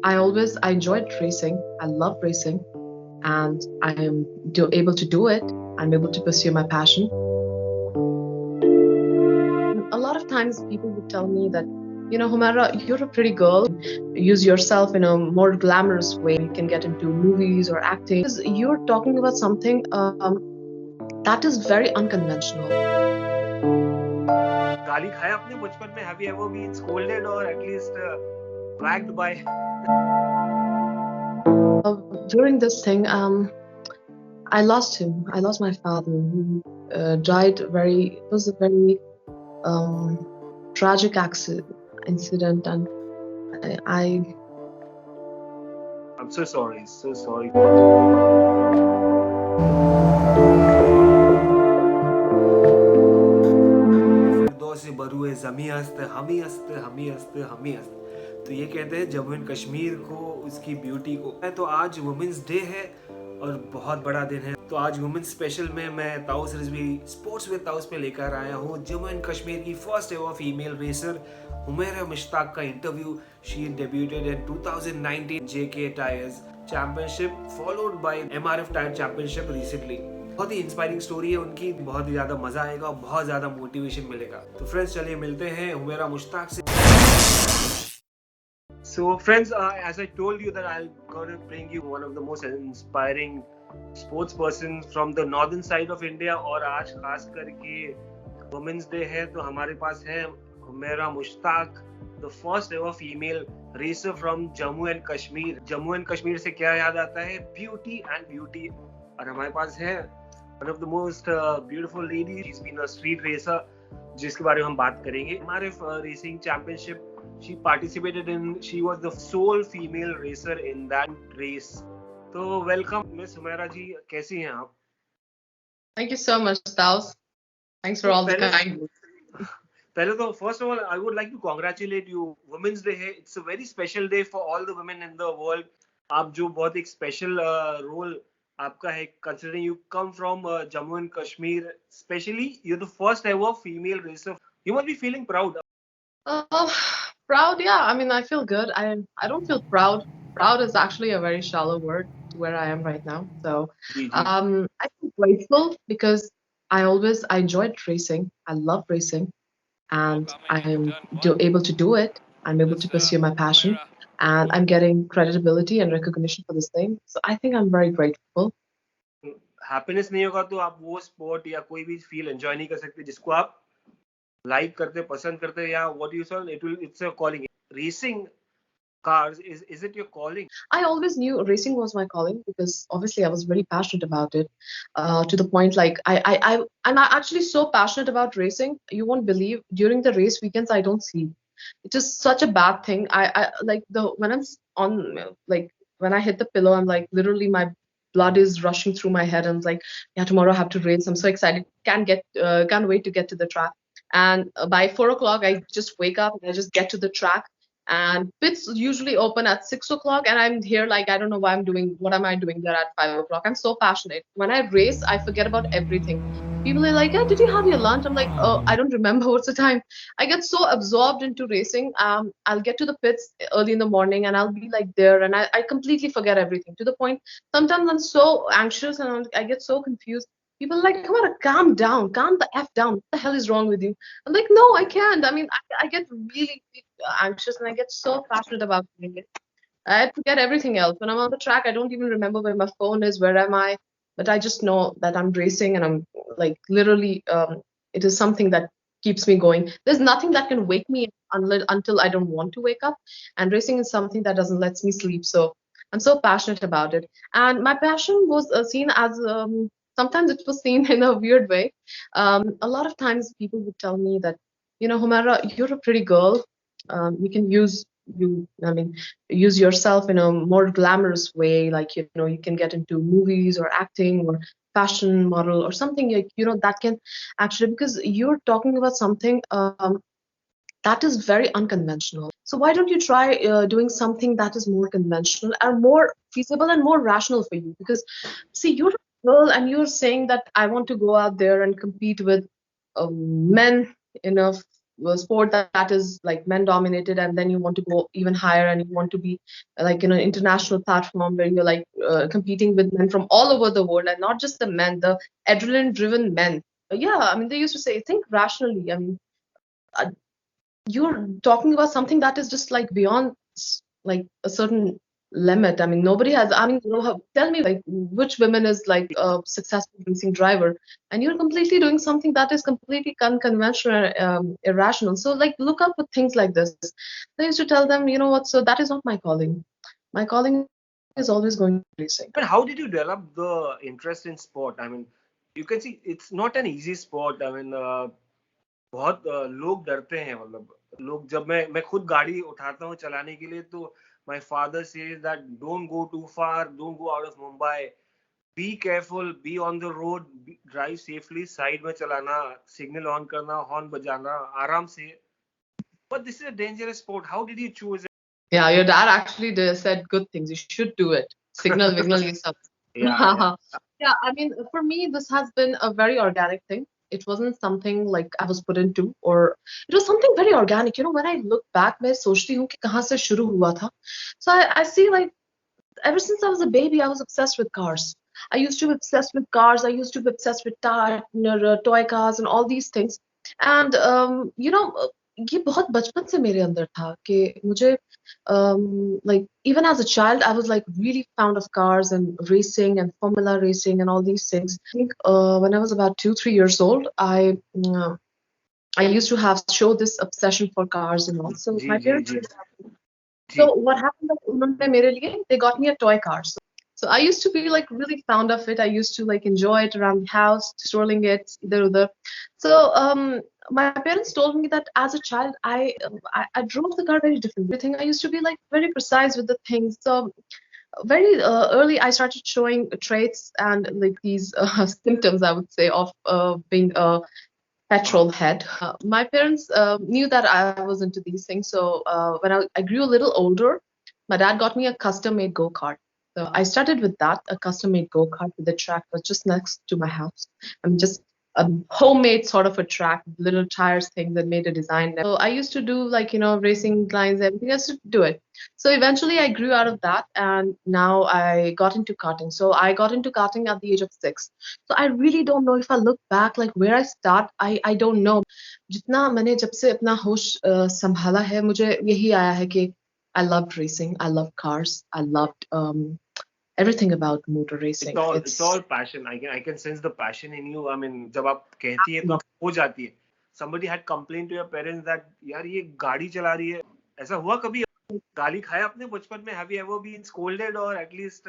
I enjoyed racing. I love racing, and I am able to do it. I'm able to pursue my passion. A lot of times people would tell me that, Humaira, you're a pretty girl. Use yourself in a more glamorous way. You can get into movies or acting. Because you're talking about something that is very unconventional. गाली खाया अपने बचपन में? Have you ever been scolded or at least whacked by? During this thing, I lost him. I lost my father. He died it was a very tragic incident, and I I'm so sorry, so sorry. फिरदौस बरूए ज़मी हस्त हमी हस्त हमी हस्त हमी हस्त। तो ये कहते हैं जम्मू एंड कश्मीर को, उसकी ब्यूटी को। तो आज वुमेंस डे है और बहुत बड़ा दिन है। तो आज वुमेंस स्पेशल में मैं ताउस रिजवी स्पोर्ट्स विद ताउस पे लेकर आया हूँ जम्मू एंड कश्मीर की first ever female racer Humaira Mushtaq का interview. She debuted in 2019 JK tyres championship followed by MRF tyre championship recently. बहुत ही इंस्पायरिंग स्टोरी है उनकी, बहुत ही ज्यादा मजा आएगा और बहुत ज्यादा मोटिवेशन मिलेगा। तो फ्रेंड्स चलिए मिलते हैं हुमैरा मुश्ताक से। So friends, as I told you that I'll gonna bring you one of the most inspiring sports persons from the northern side of India। और आज खास करके वुमेन्स डे है तो हमारे पास है Humaira Mushtaq, the first ever female racer from Jammu and Kashmir. Jammu and Kashmir से क्या याद आता है? Beauty and beauty. और हमारे पास है one of the most beautiful ladies. She's been a street racer जिसके बारे में हम बात करेंगे। हमारे racing championship she participated in, she was the sole female racer in that race। तो वेलकम मिस हुमैरा जी, कैसी हैं आप? thank you so much, Taus. Thanks for all the kind words. पहले तो first of all I would like to congratulate you. Women's day है, it's a very special day for all the women in the world. आप जो बहुत एक special role आपका है, considering you come from Jammu and Kashmir, specially you are the first ever female racer. You must be feeling proud. Proud, yeah. I mean, I feel good. I don't feel proud. Proud is actually a very shallow word to where I am right now. So, I feel grateful because I enjoyed racing. I love racing, and I am able to do it. I'm able to pursue my passion, and I'm getting credibility and recognition for this thing. So I think I'm very grateful. Happiness नहीं होगा तो आप वो sport या कोई भी feel enjoy नहीं कर सकते जिसको आप लाइक करते, पसंद करते, या what you saw it's a calling. Racing cars, is it your calling? I always knew racing was my calling because obviously I was very passionate about it, to the point like I'm actually so passionate about racing. You won't believe, during the race weekends I don't sleep. It is such a bad thing. I like the when I'm on, like when I hit the pillow, I'm like literally my blood is rushing through my head. I'm like, yeah, tomorrow I have to race. I'm so excited. Can't wait to get to the track. And by 4 o'clock, I just wake up and I just get to the track. And pits usually open at 6 o'clock, and I'm here like I don't know what am I doing there at 5 o'clock. I'm so passionate. When I race, I forget about everything. People are like, yeah, did you have your lunch? I'm like, oh, I don't remember what's the time. I get so absorbed into racing. I'll get to the pits early in the morning and I'll be like there, and I completely forget everything, to the point sometimes I'm so anxious and I get so confused. People are like, come on, calm down, calm the F down. What the hell is wrong with you? I'm like, no, I can't. I mean, I get really anxious and I get so passionate about doing it. I forget everything else. When I'm on the track, I don't even remember where my phone is, where am I? But I just know that I'm racing and I'm like literally, it is something that keeps me going. There's nothing that can wake me until I don't want to wake up. And racing is something that doesn't let me sleep. So I'm so passionate about it. And my passion was seen as, sometimes it was seen in a weird way. A lot of times people would tell me that, Humaira, you're a pretty girl. You can use yourself in a more glamorous way, like you can get into movies or acting or fashion model or something, like that can actually, because you're talking about something that is very unconventional. So why don't you try doing something that is more conventional and more feasible and more rational for you? Because see, you're a girl and you're saying that I want to go out there and compete with men in a sport that is like men dominated, and then you want to go even higher and you want to be like in an international platform where you're like competing with men from all over the world, and not just the men, the adrenaline driven men. Yeah, I mean, they used to say, think rationally. I mean, uh, you're talking about something that is just like beyond like a certain limit. I mean, nobody has. I mean, tell me like which women is like a successful racing driver, and you're completely doing something that is completely unconventional, irrational. So like, look up with things like this. I used to tell them, you know what? So that is not my calling. My calling is always going to be racing. But how did you develop the interest in sport? I mean, you can see it's not an easy sport. I mean, बहुत लोग डरते हैं, मतलब लोग, जब मैं खुद गाड़ी उठाता हूँ चलाने के लिए, तो my father says that don't go too far, don't go out of Mumbai, be careful, be on the road, drive safely, side में चलाना, सिग्नल ऑन करना, हॉर्न बजाना आराम से. But this is a dangerous sport. How did you choose it? Yeah, your dad actually said good things. You should do it. Signal, signal, you stuff. Yeah. Yeah, I mean, for me, this has been a very organic thing. It wasn't something like I was put into, or it was something very organic. You know, when I look back, मैं सोचती हूँ कि कहाँ से शुरू हुआ था. So I see like ever since I was a baby, I was obsessed with cars. I used to be obsessed with cars. I used to be obsessed with toy cars and all these things. And you know, ये बहुत बचपन से मेरे अंदर था कि मुझे like even as a child, I was like really fond of cars and racing and formula racing and all these things. I think when I was about 2, 3 years old, I used to have show this obsession for cars and all. So my parents. So what happened that उन्होंने मेरे लिए, they got me a toy car. So I used to be like really fond of it. I used to like enjoy it around the house, strolling it either other. So my parents told me that as a child, I drove the car very differently. Everything I used to be like very precise with the things. So very early, I started showing traits and like these symptoms, I would say, of being a petrol head. My parents knew that I was into these things. So when I grew a little older, my dad got me a custom made go-kart. So I started with that, a custom made go-kart with the track was just next to my house. I'm just a homemade sort of a track, little tires thing that made a design. So I used to do like, you know, racing lines, everything. I used to do it. So eventually I grew out of that and now I got into karting. So I got into karting at the age of 6. So I really don't know if I look back, like where I start, I don't know. जितना मैंने जब से अपना होश संभाला है, मुझे यही आया है कि I loved racing, I loved cars, I loved everything about motor racing. It's all passion. I can sense the passion in you. I mean, जब आप कहती है तो हो जाती है. Somebody had complained to your parents that यार ये गाड़ी चला रही है. ऐसा हुआ कभी? गाली खाया अपने बचपन में? Have you ever been scolded or at least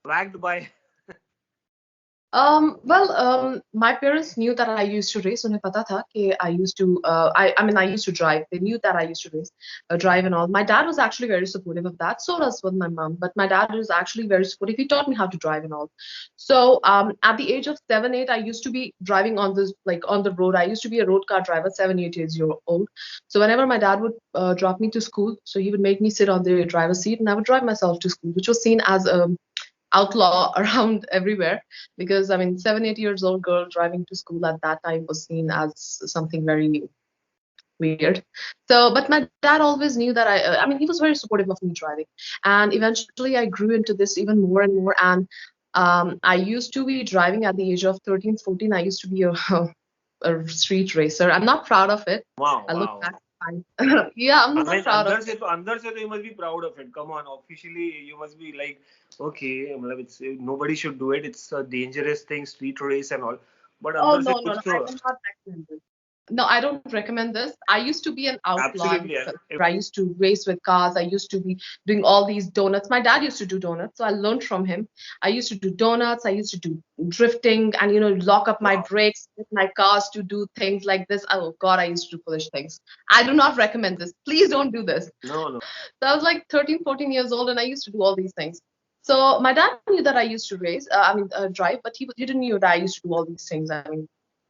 whacked by? Well, my parents knew that I used to race. उन्हें पता था कि I used to, I mean, I used to drive. They knew that I used to race, drive and all. My dad was actually very supportive of that. So was with my mom. But my dad was actually very supportive. He taught me how to drive and all. So at the age of 7, 8, I used to be driving on this, like on the road. I used to be a road car driver, 7, 8 years old. So whenever my dad would drop me to school, so he would make me sit on the driver's seat and I would drive myself to school, which was seen as a outlaw around everywhere because I mean 7, 8 years old girl driving to school at that time was seen as something very weird. So but my dad always knew that I mean he was very supportive of me driving, and eventually I grew into this even more and more. And I used to be driving at the age of 13, 14. I used to be a street racer. I'm not proud of it. Wow. I look back. Yeah, I'm not proud of it. अंदर से तो you must be proud of it. Come on, officially you must be like, okay, it's nobody should do it. It's a dangerous thing, street race and all. But Oh अंदर no, से no, कुछ no, तो. I will not recommend this. No, I don't recommend this. I used to be an outlaw. Absolutely. I used to race with cars. I used to be doing all these donuts. My dad used to do donuts, so I learned from him. I used to do donuts. I used to do drifting and, you know, lock up my brakes with my cars to do things like this. Oh God, I used to do foolish things. I do not recommend this. Please don't do this. No. So I was like 13, 14 years old and I used to do all these things. So my dad knew that I used to drive, but he didn't know that I used to do all these things. I mean,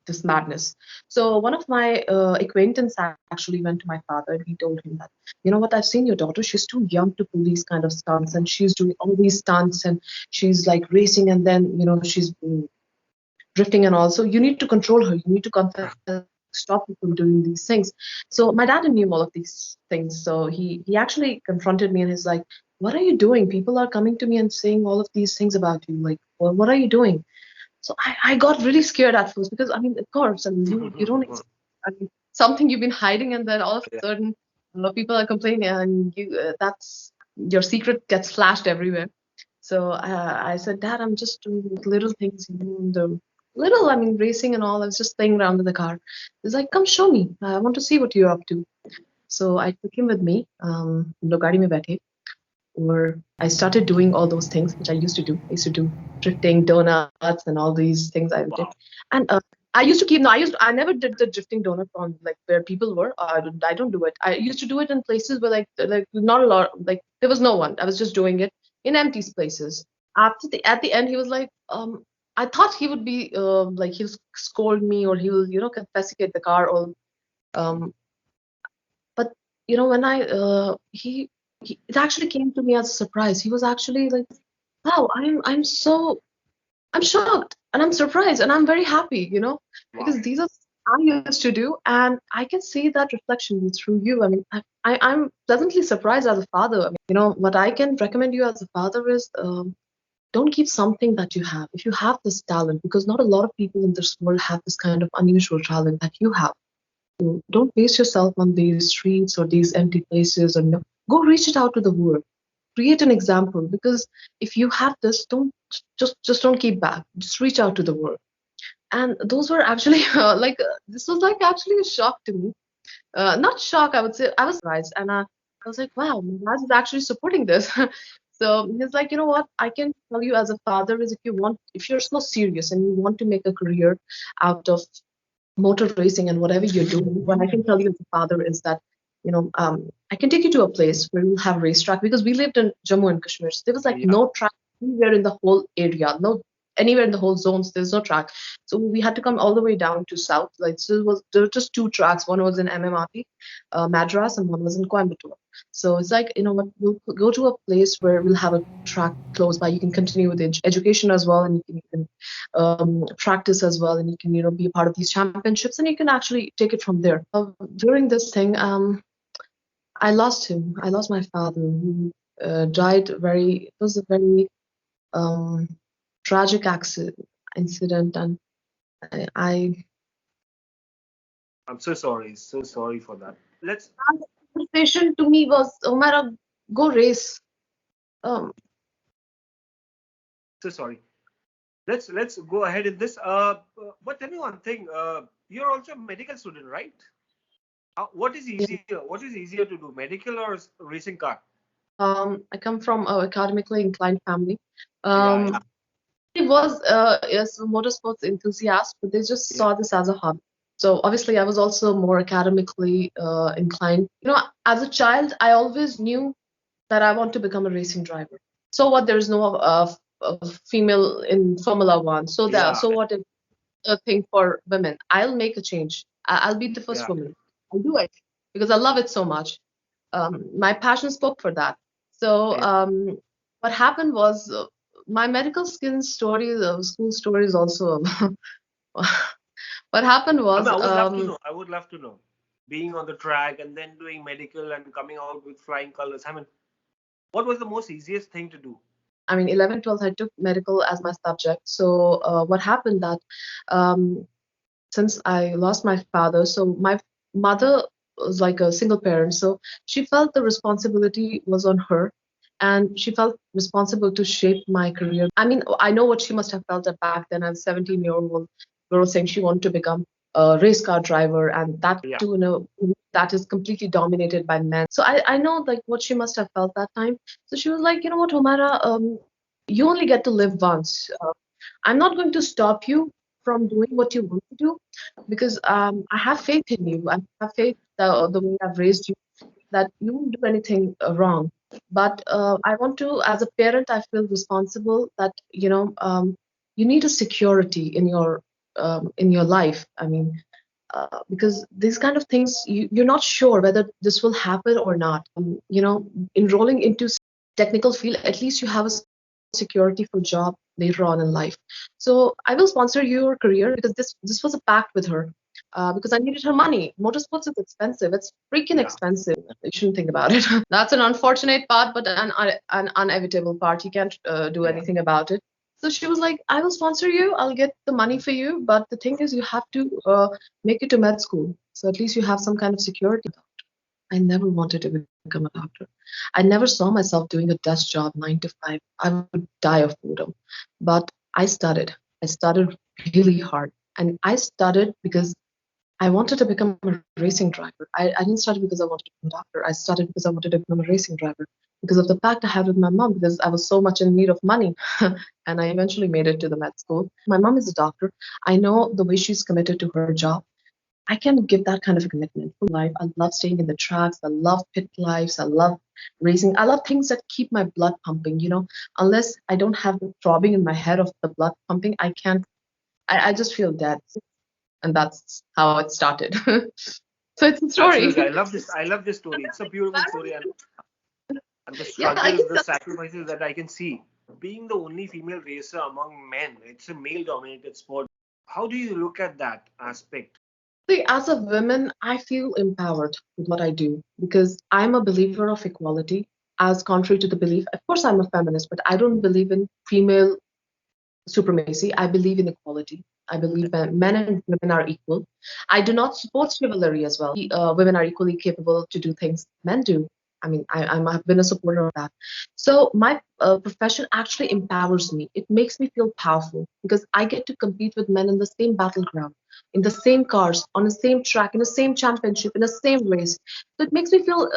this madness. So one of my acquaintance actually went to my father and he told him that, you know what, I've seen your daughter. She's too young to pull these kind of stunts and she's doing all these stunts and she's like racing and then, you know, she's drifting and all. So you need to control her. You need to control her. stop you from doing these things. So my dad knew all of these things. So he actually confronted me and he's like, what are you doing? People are coming to me and saying all of these things about you. Like, well, what are you doing? So I got really scared at first because I mean, of course, I mean, you don't I mean, something you've been hiding, and then all of a sudden, people are complaining, and that's your secret gets flashed everywhere. So I said, Dad, I'm just doing little things, the little, I mean, racing and all. I was just playing around with the car. He's like, come show me. I want to see what you're up to. So I took him with me. Log gaadi mein baithe, or I started doing all those things which I used to do. I used to do drifting, donuts, and all these things I did. Wow. And I used to keep. No, I never did the drifting donut on like where people were. I don't do it. I used to do it in places where like not a lot. Like there was no one. I was just doing it in empty places. At the end, he was like, I thought he would be like he'll scold me or he will confiscate the car or um but when he it actually came to me as a surprise. He was actually like, wow, I'm shocked and I'm surprised and I'm very happy, because these are I used to do, and I can see that reflection through you. I mean, I'm pleasantly surprised as a father. I mean, what I can recommend you as a father is don't keep something that you have. If you have this talent, because not a lot of people in this world have this kind of unusual talent that you have. So don't waste yourself on these streets or these empty places, or go reach it out to the world. Create an example, because if you have this, don't just don't keep back. Just reach out to the world. And those were actually this was like actually a shock to me. Not shock, I would say. I was surprised, and I was like, wow, my dad is actually supporting this. So he's like, you know what? I can tell you as a father is if you're so serious and you want to make a career out of motor racing and whatever you're doing, what I can tell you as a father is that, I can take you to a place where we'll have racetrack, because we lived in Jammu and Kashmir. So there was like Yeah. no track anywhere in the whole area, no anywhere in the whole zones. There's no track. So we had to come all the way down to south. Like so there were just two tracks. One was in MMRT, Madras, and one was in Coimbatore. So it's like, what, we'll go to a place where we'll have a track close by. You can continue with education as well, and you can practice as well, and you can be a part of these championships, and you can actually take it from there. During this thing, I lost him. I lost my father, who died it was a very um, tragic incident, and I I'm so sorry for that. Let's conversation to me was, Humaira, go race. Um, so sorry. Let's go ahead in this. But tell me one thing. You're also a medical student, right? What is yeah. easier? What is easier to do, medical or racing car? I come from an academically inclined family. Yeah, yeah, He was yes, a motorsports enthusiast, but they just yeah. saw this as a hobby. So obviously, I was also more academically inclined. As a child, I always knew that I want to become a racing driver. So what? There is no female in Formula One. Yeah, So what? If a thing for women? I'll make a change. I'll be the first yeah, woman. I'll do it because I love it so much. My passion spoke for that. So yeah. what happened was, my medical school story is also what happened I mean, was, I would love to know. I would love to know. Being on the track and then doing medical and coming out with flying colors. I mean, what was the most easiest thing to do? I mean, 11, 12, I took medical as my subject. So what happened that um, since I lost my father, so my mother was like a single parent, so she felt the responsibility was on her, and she felt responsible to shape my career. I mean, I know what she must have felt at back then as a 17-year-old girl saying she wanted to become a race car driver, and that Yeah, too, that is completely dominated by men. So I know like what she must have felt that time. So she was like, you know what, Humaira, you only get to live once. I'm not going to stop you from doing what you want to do, because I have faith in you. I have faith the way I've raised you, that you won't do anything wrong. But I want to, as a parent, I feel responsible that you need a security in your life. I mean, because these kind of things, you're not sure whether this will happen or not. Enrolling into technical field, at least you have a security for job later on in life. So I will sponsor your career, because this was a pact with her. because I needed her money. Motorsports is expensive. It's freaking Yeah. expensive. You shouldn't think about it. That's an unfortunate part, but an inevitable part. You can't do Yeah. anything about it. So she was like, I will sponsor you. I'll get the money for you. But the thing is, you have to make it to med school. So at least you have some kind of security. I never wanted to become a doctor. I never saw myself doing a desk job 9 to 5. I would die of boredom. But I studied. I studied really hard. And I studied because I wanted to become a racing driver. I didn't study because I wanted to become a doctor. I studied because I wanted to become a racing driver. Because of the pact I had with my mom, because I was so much in need of money. And I eventually made it to the med school. My mom is a doctor. I know the way she's committed to her job. I can give that kind of a commitment for life. I love staying in the tracks. I love pit lives. I love racing. I love things that keep my blood pumping. Unless I don't have the throbbing in my head of the blood pumping, I can't. I just feel dead. And that's how it started. So it's a Absolutely. I story. love this. I love this story. It's a beautiful story, and the Yeah, I can struggles, the tell. sacrifices that I can see. Being the only female racer among men, it's a male dominated sport. How do you look at that aspect? See, as a woman, I feel empowered with what I do because I'm a believer of equality. As contrary to the belief, of course, I'm a feminist, but I don't believe in female supremacy. I believe in equality. I believe that men and women are equal. I do not support chivalry as well. Women are equally capable to do things men do. I mean, I've been a supporter of that. So my profession actually empowers me. It makes me feel powerful because I get to compete with men in the same battleground, in the same cars, on the same track, in the same championship, in the same race. So it makes me feel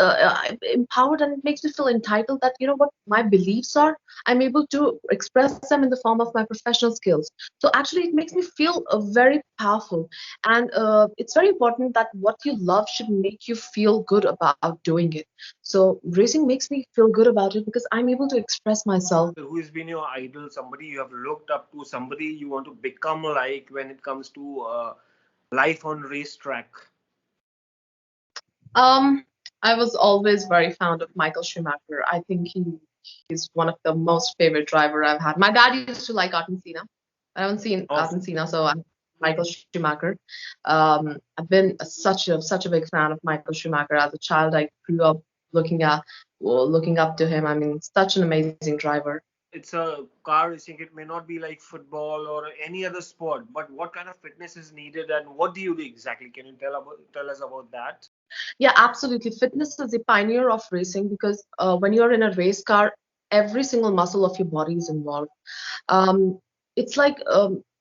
empowered and it makes me feel entitled that, you know what, my beliefs are. I'm able to express them in the form of my professional skills. So actually, it makes me feel very powerful. And it's very important that what you love should make you feel good about doing it. So racing makes me feel good about it because I'm able to express myself. Who has been your idol? Somebody you have looked up to? Somebody you want to become like when it comes to life on racetrack? Um, I was always very fond of Michael Schumacher. I think he's one of the most favorite driver I've had. My dad used to like Ayrton Senna. I haven't seen Oh, Ayrton Senna, so I'm Michael Schumacher. I've been such a big fan of Michael Schumacher. As a child, I grew up looking at looking up to him. I mean, such an amazing driver. it's a car racing. It may not be like football or any other sport, but what kind of fitness is needed and what do you do exactly? Can you tell us about that? Yeah, absolutely. Fitness is the pioneer of racing because when you're in a race car, every single muscle of your body is involved. Um, it's like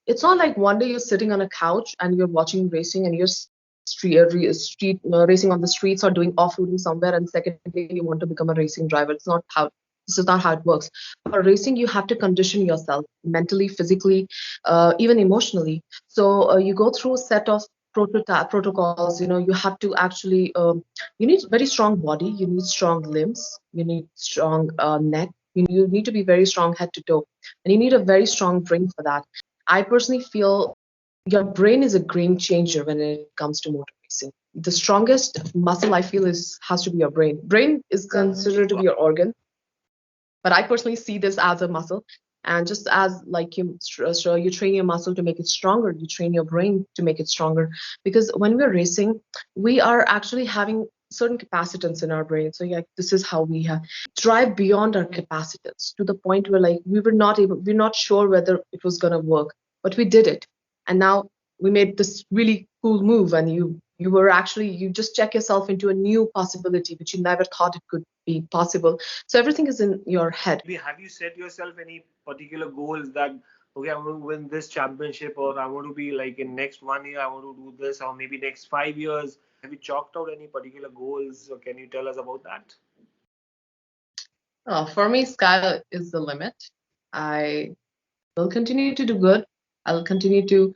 it's not like one day you're sitting on a couch and you're watching racing and you're street racing on the streets or doing off-roading somewhere, and secondly you want to become a racing driver. This is not how it works. For racing, you have to condition yourself mentally, physically, even emotionally. So you go through a set of protocols. You have to actually you need very strong body, you need strong limbs, you need strong neck, you need to be very strong head to toe, and you need a very strong brain for that. I personally feel your brain is a game changer when it comes to motor racing. The strongest muscle I feel is has to be your brain. Brain is considered to be your organ, but I personally see this as a muscle. And just as like you train your muscle to make it stronger, you train your brain to make it stronger. Because when we're racing, we are actually having certain capacitance in our brain. So yeah, this is how we have drive beyond our capacitance to the point where like we're not sure whether it was gonna work, but we did it, and now we made this really cool move, and you just check yourself into a new possibility which you never thought it could be possible. So everything is in your head. Have you set yourself any particular goals that okay, I want to win this championship or I want to be like in next 1 year I want to do this or maybe next 5 years? Have you chalked out any particular goals or can you tell us about that? For me, sky is the limit. I will continue to do good. I'll continue to.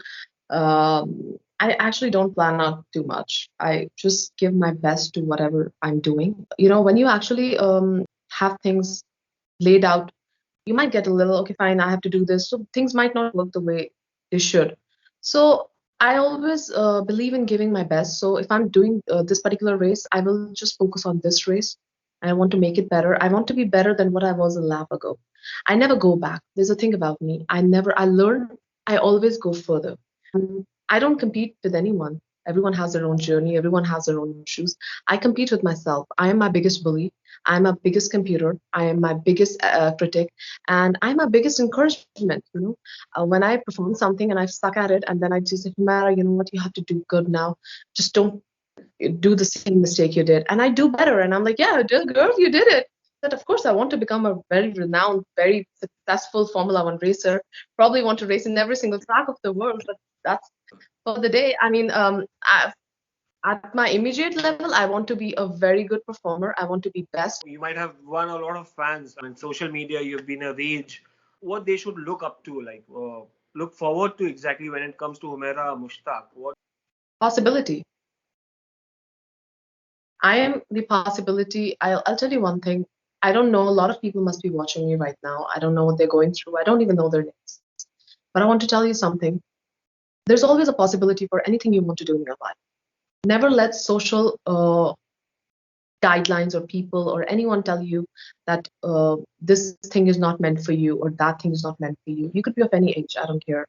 I actually don't plan out too much. I just give my best to whatever I'm doing. When you actually have things laid out, you might get a little, okay, fine, I have to do this. So things might not work the way they should. So I always believe in giving my best. So if I'm doing this particular race, I will just focus on this race. I want to make it better. I want to be better than what I was a lap ago. I never go back. There's a thing about me. I learn, I always go further. I don't compete with anyone. Everyone has their own journey. Everyone has their own issues. I compete with myself. I am my biggest bully. I am my biggest computer. I am my biggest critic, and I'm my biggest encouragement. When I perform something and I suck at it, and then I just say, Humaira, you know what? You have to do good now. Just don't do the same mistake you did. And I do better. And I'm like, yeah, girl, you did it. That of course I want to become a very renowned, very successful Formula One racer. Probably want to race in every single track of the world, but that's for the day. I mean, at my immediate level, I want to be a very good performer. I want to be best. You might have won a lot of fans. I mean, social media, you've been a rage. What they should look up to, like look forward to exactly when it comes to Humaira Mushtaq. What Possibility. I am the possibility. I'll tell you one thing. I don't know. A lot of people must be watching me right now. I don't know what they're going through. I don't even know their names. But I want to tell you something. There's always a possibility for anything you want to do in your life. Never let social guidelines or people or anyone tell you that this thing is not meant for you or that thing is not meant for you. You could be of any age. I don't care.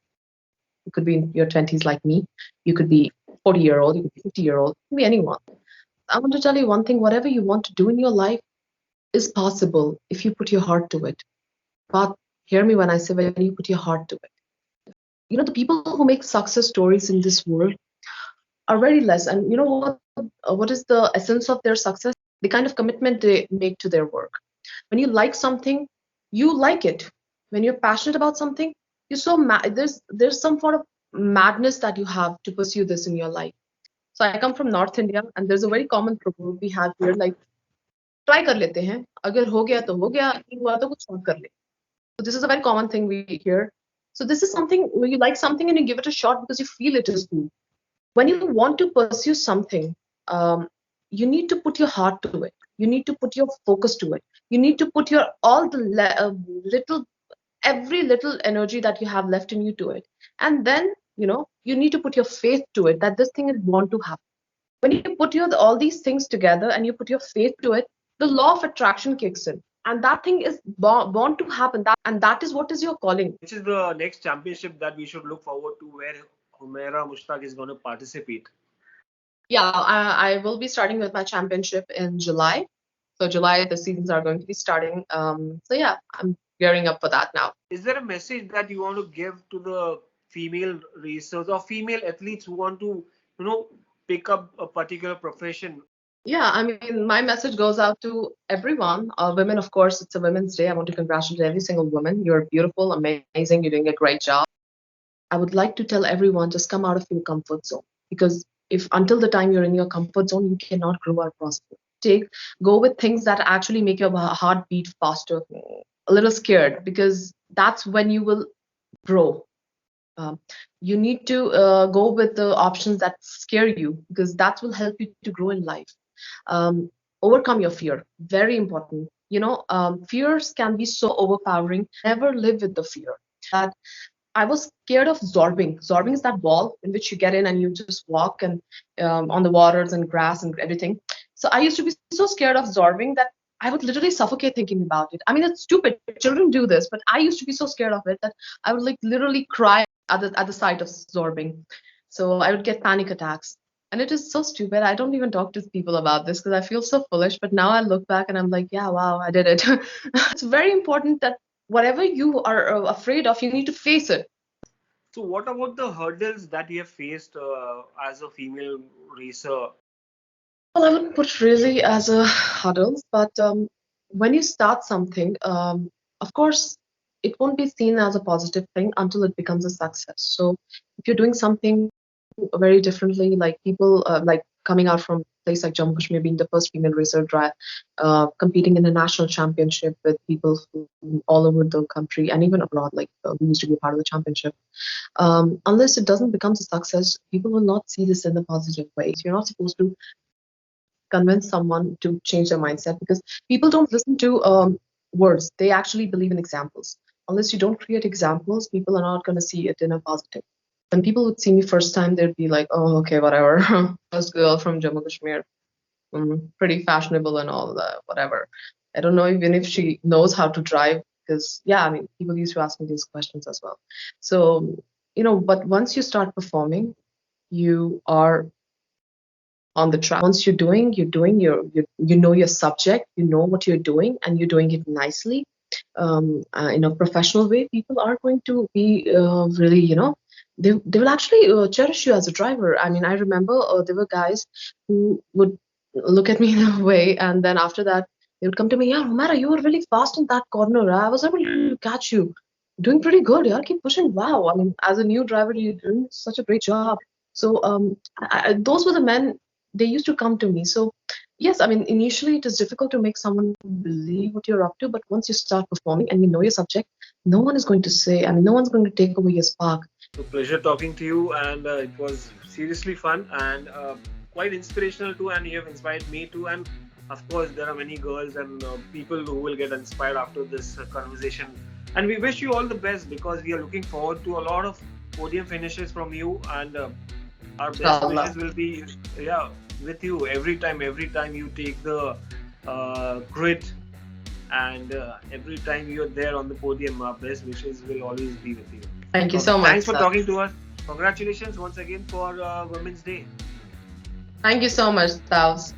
You could be in your 20s like me. You could be 40-year-old. You could be 50-year-old. You could be anyone. I want to tell you one thing. Whatever you want to do in your life is possible if you put your heart to it. But hear me when I say when you put your heart to it. The people who make success stories in this world are very less. And you know what is the essence of their success? The kind of commitment they make to their work. When you like something, you like it. When you're passionate about something, you're so there's some sort of madness that you have to pursue this in your life. So I come from North India, and there's a very common proverb we have here, like try कर लेते हैं, अगर हो गया तो हो गया, नहीं हुआ तो कुछ और कर ले. So this is a very common thing we hear. So this is something where you like something and you give it a shot because you feel it is cool. When you want to pursue something, you need to put your heart to it. You need to put your focus to it. You need to put your all the every little energy that you have left in you to it. And then, you need to put your faith to it that this thing is born to happen. When you put all these things together and you put your faith to it, the law of attraction kicks in. And that thing is born to happen. And that is what is your calling. Which is the next championship that we should look forward to where Humaira Mushtaq is going to participate? Yeah, I will be starting with my championship in July. So July, the seasons are going to be starting. So yeah, I'm gearing up for that now. Is there a message that you want to give to the female racers or female athletes who want to, pick up a particular profession? Yeah, I mean, my message goes out to everyone. Women, of course, it's a Women's Day. I want to congratulate every single woman. You're beautiful, amazing. You're doing a great job. I would like to tell everyone just come out of your comfort zone, because if until the time you're in your comfort zone, you cannot grow or prosper. Go with things that actually make your heart beat faster. A little scared, because that's when you will grow. You need to go with the options that scare you, because that will help you to grow in life. Overcome your fear. Very important. Fears can be so overpowering. Never live with the fear. That I was scared of zorbing. Zorbing is that ball in which you get in and you just walk and on the waters and grass and everything. So I used to be so scared of zorbing that I would literally suffocate thinking about it. I mean, it's stupid. Children do this, but I used to be so scared of it that I would like literally cry at the sight of zorbing. So I would get panic attacks. And it is so stupid. I don't even talk to people about this because I feel so foolish. But now I look back and I'm like, yeah, wow, I did it. It's very important that whatever you are afraid of, you need to face it. So what about the hurdles that you have faced as a female racer? Well, I wouldn't put really as a hurdles, but when you start something, of course, it won't be seen as a positive thing until it becomes a success. So if you're doing something very differently, like people like coming out from a place like Jammu Kashmir, being the first female racer competing in a national championship with people from all over the country and even abroad, like who used to be a part of the championship. Unless it doesn't become a success, people will not see this in a positive way. So you're not supposed to convince someone to change their mindset, because people don't listen to words. They actually believe in examples. Unless you don't create examples, people are not going to see it in a positive. When people would see me first time, they'd be like, oh, okay, whatever. First girl from Jammu Kashmir, pretty fashionable and all that, whatever. I don't know even if she knows how to drive, because, yeah, I mean, people used to ask me these questions as well. So, but once you start performing, you are on the track. Once you're doing you know your subject, you know what you're doing, and you're doing it nicely, in a professional way. People are going to be really, they will actually cherish you as a driver. I mean, I remember there were guys who would look at me in a way, and then after that, they would come to me, yeah, Humaira, you were really fast in that corner. I was able to catch you. Doing pretty good, yeah. Keep pushing. Wow. I mean, as a new driver, you're doing such a great job. So, those were the men. They used to come to me. So, yes, I mean, initially it is difficult to make someone believe what you're up to, but once you start performing and you know your subject, no one is going to say, I mean, no one's going to take away your spark. So pleasure talking to you, and it was seriously fun and quite inspirational too. And you have inspired me too. And of course, there are many girls and people who will get inspired after this conversation. And we wish you all the best, because we are looking forward to a lot of podium finishes from you, and our best Inshallah. wishes will be, yeah, with you every time. Every time you take the grit, and every time you're there on the podium, our best wishes will always be with you. Thank you Okay, so much, thanks for sir. talking to us. Congratulations once again for Women's Day. Thank you so much, Taus.